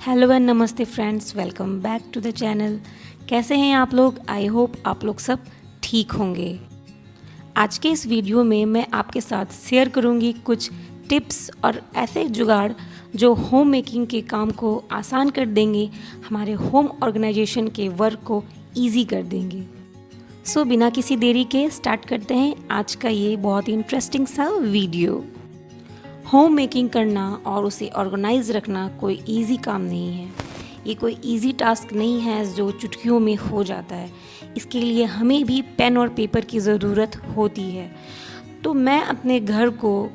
Hello and नमस्ते friends, welcome back to the channel. कैसे हैं आप लोग? आई होप आप लोग सब ठीक होंगे। आज के इस वीडियो में मैं आपके साथ शेयर करूंगी कुछ टिप्स और ऐसे जुगाड़ जो होम मेकिंग के काम को आसान कर देंगे, हमारे होम ऑर्गेनाइजेशन के वर्क को इजी कर देंगे। सो बिना किसी देरी के स्टार्ट करते हैं आज का ये बहुत ही इंटरेस्टिंग सा वीडियो। होम मेकिंग करना और उसे ऑर्गेनाइज रखना कोई इजी काम नहीं है। ये कोई इजी टास्क नहीं है जो चुटकियों में हो जाता है। इसके लिए हमें भी पेन और पेपर की ज़रूरत होती है। तो मैं अपने घर को,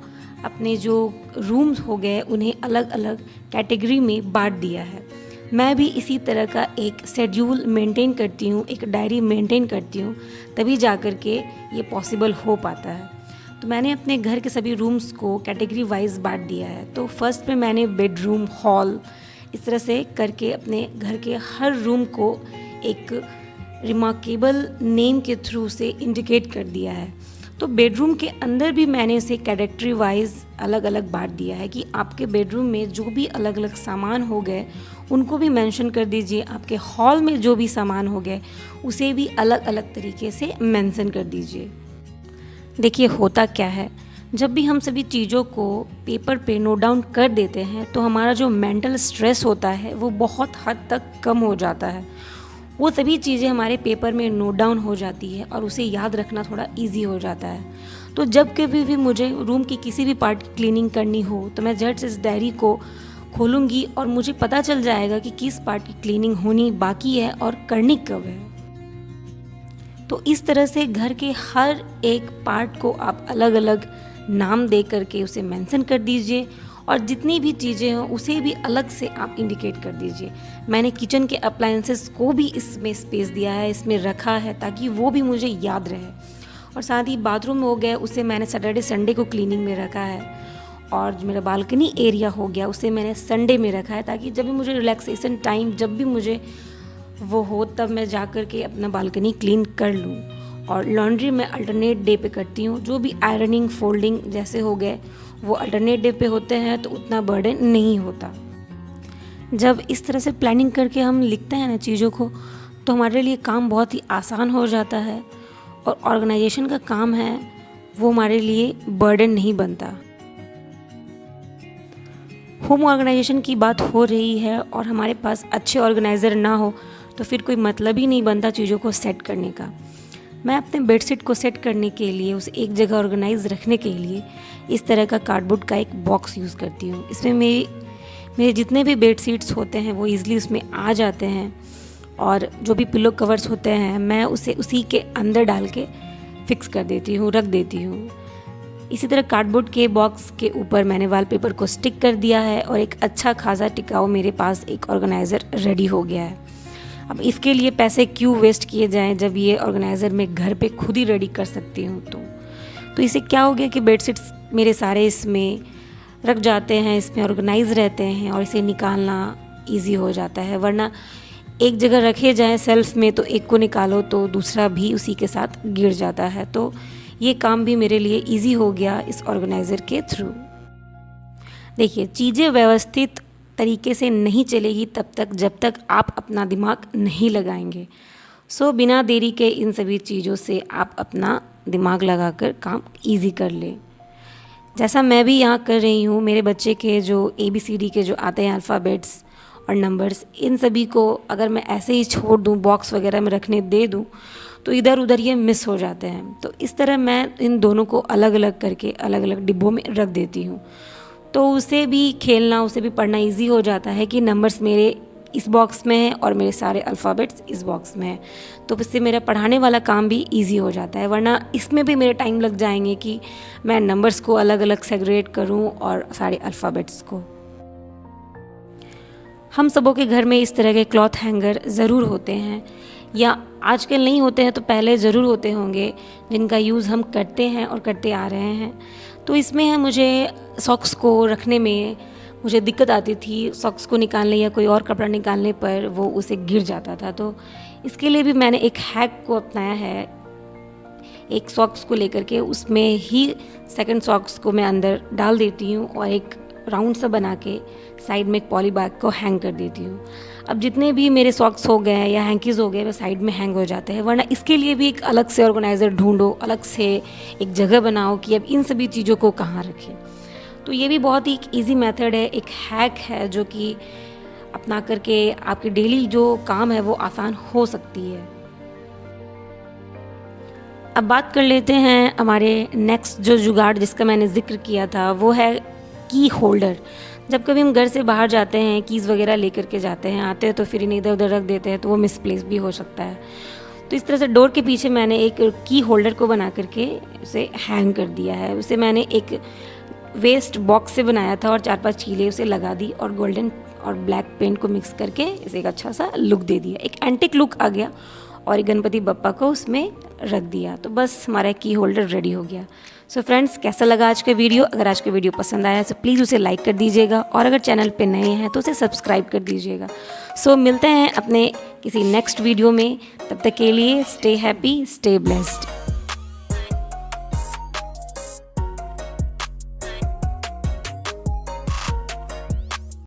अपने जो रूम्स हो गए, उन्हें अलग अलग कैटेगरी में बांट दिया है। मैं भी इसी तरह का एक शेड्यूल मेंटेन करती हूँ, एक डायरी मेंटेन करती हूँ, तभी जा कर के ये पॉसिबल हो पाता है। तो मैंने अपने घर के सभी रूम्स को कैटेगरी वाइज बांट दिया है। तो फर्स्ट में मैंने बेडरूम, हॉल, इस तरह से करके अपने घर के हर रूम को एक रिमार्केबल नेम के थ्रू से इंडिकेट कर दिया है। तो बेडरूम के अंदर भी मैंने इसे कैटेगरी वाइज अलग अलग बांट दिया है कि आपके बेडरूम में जो भी अलग अलग सामान हो गए उनको भी मेंशन कर दीजिए। आपके हॉल में जो भी सामान हो गए उसे भी अलग अलग तरीके से मेंशन कर दीजिए। देखिए, होता क्या है, जब भी हम सभी चीज़ों को पेपर पे नोट डाउन कर देते हैं तो हमारा जो मेंटल स्ट्रेस होता है वो बहुत हद तक कम हो जाता है। वो सभी चीज़ें हमारे पेपर में नोट डाउन हो जाती है और उसे याद रखना थोड़ा इजी हो जाता है। तो जब कभी भी मुझे रूम की किसी भी पार्ट की क्लीनिंग करनी हो तो मैं झट से इस डायरी को खोलूँगी और मुझे पता चल जाएगा कि किस पार्ट की क्लीनिंग होनी बाकी है और करनी कब है। तो इस तरह से घर के हर एक पार्ट को आप अलग अलग नाम दे करके उसे मेंशन कर दीजिए और जितनी भी चीज़ें हों उसे भी अलग से आप इंडिकेट कर दीजिए। मैंने किचन के अप्लायंसेस को भी इसमें स्पेस दिया है, इसमें रखा है ताकि वो भी मुझे याद रहे। और साथ ही बाथरूम हो गया, उसे मैंने सैटरडे संडे को क्लीनिंग में रखा है। और जो मेरा बालकनी एरिया हो गया उसे मैंने संडे में रखा है ताकि जब भी मुझे रिलैक्सेशन टाइम, जब भी मुझे वो हो, तब मैं जा कर के अपना बालकनी क्लीन कर लूँ। और लॉन्ड्री मैं अल्टरनेट डे पे करती हूँ। जो भी आयरनिंग, फोल्डिंग जैसे हो गए वो अल्टरनेट डे पे होते हैं तो उतना बर्डन नहीं होता। जब इस तरह से प्लानिंग करके हम लिखते हैं ना चीज़ों को, तो हमारे लिए काम बहुत ही आसान हो जाता है और ऑर्गेनाइजेशन का काम है वो हमारे लिए बर्डन नहीं बनता। होम ऑर्गेनाइजेशन की बात हो रही है और हमारे पास अच्छे ऑर्गेनाइज़र ना हो तो फिर कोई मतलब ही नहीं बनता चीज़ों को सेट करने का। मैं अपने बेडशीट को सेट करने के लिए, उसे एक जगह ऑर्गेनाइज रखने के लिए इस तरह का कार्डबोर्ड का एक बॉक्स यूज़ करती हूँ। इसमें मेरे जितने भी बेडशीट्स होते हैं वो ईज़िली उसमें आ जाते हैं और जो भी पिलो कवर्स होते हैं मैं उसे उसी के अंदर डाल के फिक्स कर देती हूँ, रख देती हूँ। इसी तरह कार्डबोर्ड के बॉक्स के ऊपर मैंने वॉलपेपर को स्टिक कर दिया है और एक अच्छा खासा टिकाऊ मेरे पास एक ऑर्गेनाइज़र रेडी हो गया है। अब इसके लिए पैसे क्यों वेस्ट किए जाएं जब ये ऑर्गेनाइज़र मैं घर पे खुद ही रेडी कर सकती हूँ। तो इससे क्या हो गया कि बेडशीट्स मेरे सारे इसमें रख जाते हैं, इसमें ऑर्गेनाइज रहते हैं और इसे निकालना इजी हो जाता है। वरना एक जगह रखे जाएं सेल्फ में तो एक को निकालो तो दूसरा भी उसी के साथ गिर जाता है। तो ये काम भी मेरे लिए इजी हो गया इस ऑर्गेनाइज़र के थ्रू। देखिए, चीज़ें व्यवस्थित तरीके से नहीं चलेगी तब तक जब तक आप अपना दिमाग नहीं लगाएंगे। सो बिना देरी के इन सभी चीज़ों से आप अपना दिमाग लगाकर काम इजी कर लें। जैसा मैं भी यहाँ कर रही हूँ, मेरे बच्चे के जो ABCD के जो आते हैं अल्फ़ाबेट्स और नंबर्स, इन सभी को अगर मैं ऐसे ही छोड़ दूँ, बॉक्स वगैरह में रखने दे दूँ तो इधर उधर ये मिस हो जाते हैं। तो इस तरह मैं इन दोनों को अलग अलग करके अलग अलग डिब्बों में रख देती हूँ। तो उसे भी खेलना, उसे भी पढ़ना इजी हो जाता है कि नंबर्स मेरे इस बॉक्स में है और मेरे सारे अल्फ़ाबेट्स इस बॉक्स में है। तो इससे मेरा पढ़ाने वाला काम भी इजी हो जाता है। वरना इसमें भी मेरे टाइम लग जाएंगे कि मैं नंबर्स को अलग अलग सेग्रेगेट करूं और सारे अल्फ़ाबेट्स को। हम सबों के घर में इस तरह के क्लॉथ हैंगर ज़रूर होते हैं, या आजकल नहीं होते हैं तो पहले ज़रूर होते होंगे, जिनका यूज़ हम करते हैं और करते आ रहे हैं। तो इसमें है मुझे सॉक्स को रखने में मुझे दिक्कत आती थी। सॉक्स को निकालने या कोई और कपड़ा निकालने पर वो उसे गिर जाता था। तो इसके लिए भी मैंने एक हैक को अपनाया है। एक सॉक्स को लेकर के उसमें ही सेकंड सॉक्स को मैं अंदर डाल देती हूँ और एक राउंड सा बना के साइड में एक पॉली बैग को हैंग कर देती हूँ। अब जितने भी मेरे सॉक्स हो गए या हैंकीज़ हो गए वो साइड में हैंग हो जाते हैं, वरना इसके लिए भी एक अलग से ऑर्गेनाइज़र ढूंढो, अलग से एक जगह बनाओ कि अब इन सभी चीज़ों को कहाँ रखें। तो ये भी बहुत ही एक ईजी मेथड है, एक हैक है जो कि अपना करके आपकी डेली जो काम है वो आसान हो सकती है। अब बात कर लेते हैं हमारे नेक्स्ट जो जुगाड़ जिसका मैंने ज़िक्र किया था, वो है की होल्डर। जब कभी हम घर से बाहर जाते हैं, कीज़ वगैरह लेकर के जाते हैं, आते हैं तो फिर इन्हें इधर उधर रख देते हैं, तो वो मिसप्लेस भी हो सकता है। तो इस तरह से डोर के पीछे मैंने एक की होल्डर को बना करके उसे हैंग कर दिया है। उसे मैंने एक वेस्ट बॉक्स से बनाया था और 4-5 कीले उसे लगा दी और गोल्डन और ब्लैक पेंट को मिक्स करके इसे एक अच्छा सा लुक दे दिया, एक एंटिक लुक आ गया और एक गणपति बप्पा को उसमें रख दिया। तो बस हमारा की होल्डर रेडी हो गया। सो फ्रेंड्स, कैसा लगा आज का वीडियो? अगर आज का वीडियो पसंद आया तो प्लीज़ उसे लाइक कर दीजिएगा और अगर चैनल पे नए हैं तो उसे सब्सक्राइब कर दीजिएगा। सो मिलते हैं अपने किसी नेक्स्ट वीडियो में, तब तक के लिए स्टे हैप्पी, स्टे ब्लेस्ड।